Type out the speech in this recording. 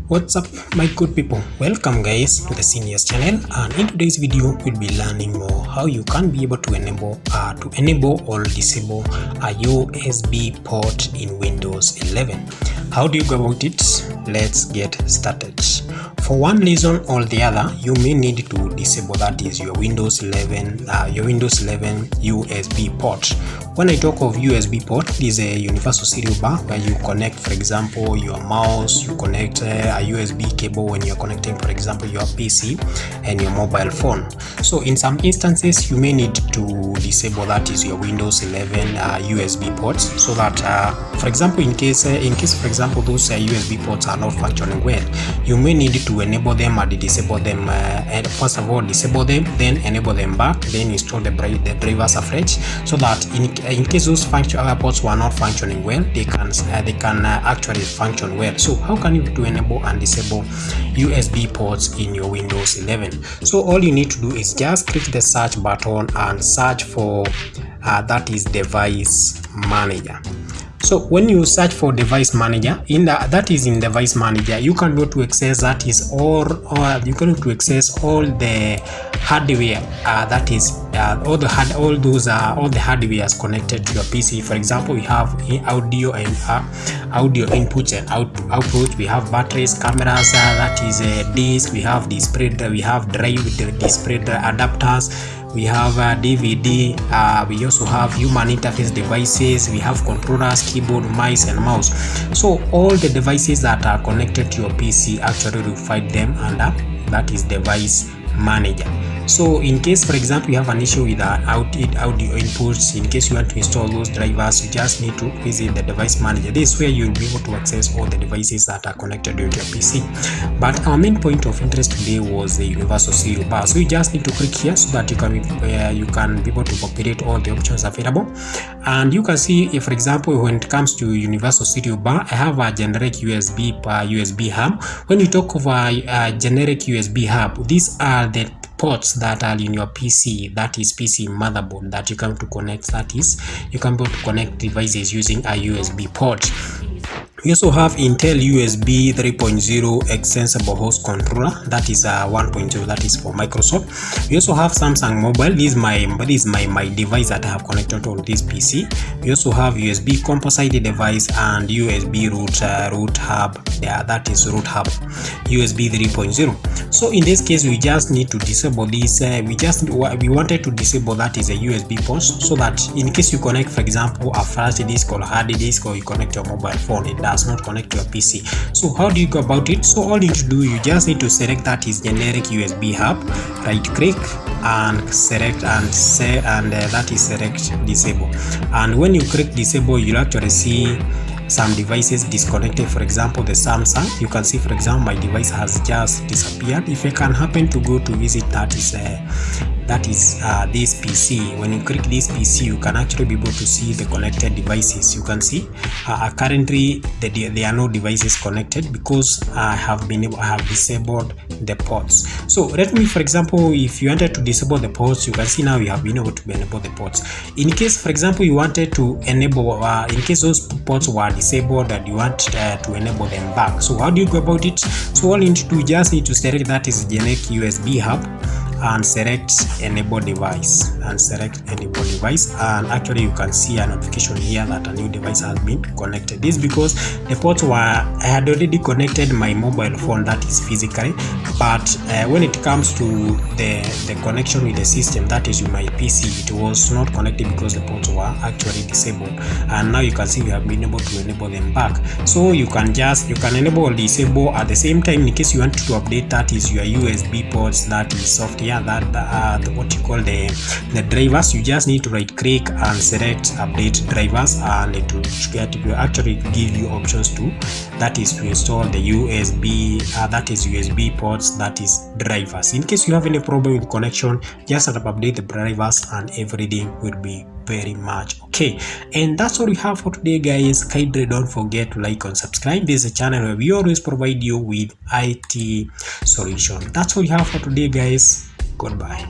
What's up my good people, welcome guys to the Seniors channel, and in today's video we'll be learning more how you can be able to enable or disable a USB port in Windows 11. How do you go about it? Let's get started. For one reason or the other, you may need to disable, that is your Windows 11 USB port. When I talk of USB port, it is a universal serial bar where you connect, for example, your mouse, you connect a USB cable when you're connecting, for example, your PC and your mobile phone. So in some instances, you may need to disable, that is your Windows 11 USB ports, so that, for example, in case for example, those USB ports are not functioning well, you may need to enable them or disable them. And first of all, disable them, then enable them back, then install the drivers afresh, so that in case those ports were not functioning well, they can actually function well. So how can you do enable and disable USB ports in your Windows 11? So all you need to do is just click the search button and search for that is device manager. So when you search for device manager, in device manager, you can go to access, that is all the hardware, that is all the hardware connected to your PC. For example, we have audio and audio inputs and output. We have batteries, cameras, that is a disk. We have display, we have drive with the display adapters. We have DVD, we also have human interface devices, we have controllers, keyboard, mice and mouse. So all the devices that are connected to your PC, actually you find them under that is device manager. So in case, for example, you have an issue with audio inputs, in case you want to install those drivers, you just need to visit the device manager. This is where you'll be able to access all the devices that are connected to your PC. But our main point of interest today was the universal serial bar. So you just need to click here so that you can be able to populate all the options available. And you can see, if, for example, when it comes to universal serial bar, I have a generic USB hub. When you talk of a generic USB hub, these are the ports that are in your PC, that is PC motherboard, that you can to connect, that is you can be able to connect devices using a USB port. We also have Intel USB 3.0 extensible host controller, that is 1.0, that is for Microsoft. We also have Samsung Mobile. This is my device that I have connected to this PC. We also have USB composite device and USB root hub. Yeah, that is root hub USB 3.0. So in this case, we just need to disable this. We wanted to disable, that is a USB port, so that in case you connect, for example, a flash disk or hard disk, or you connect your mobile phone, it does not connect to your PC. So how do you go about it? So all you need to do, you just need to select that is generic USB hub, right click and select and that is select disable. And when you click disable, you'll actually see some devices disconnected. For example, the Samsung, you can see, for example, my device has just disappeared. If I can happen to go to visit that is this PC, when you click this PC, you can actually be able to see the connected devices. You can see currently there are no devices connected because I have disabled the ports. So let me, for example, if you wanted to disable the ports, you can see now we have been able to enable the ports. In case, for example, you wanted to enable, in case those ports were disabled and you want to enable them back, so how do you go about it? So all you need to do, just need to select that is generic USB hub and select enable device and actually you can see a notification here that a new device has been connected. This is because the ports I had already connected my mobile phone, that is physically, but when it comes to the connection with the system, that is with my PC, it was not connected because the ports were actually disabled. And now you can see we have been able to enable them back. So you can enable or disable at the same time. In case you want to update, that is your USB ports, that is software, that what you call the drivers, you just need to right click and select update drivers, and it will actually give you options to, that is to install the USB ports, that is drivers. In case you have any problem with connection, just update the drivers and everything will be very much okay. And that's all we have for today, guys. Kindly don't forget to like and subscribe. This is a channel where we always provide you with IT solution. That's all we have for today, guys. Goodbye.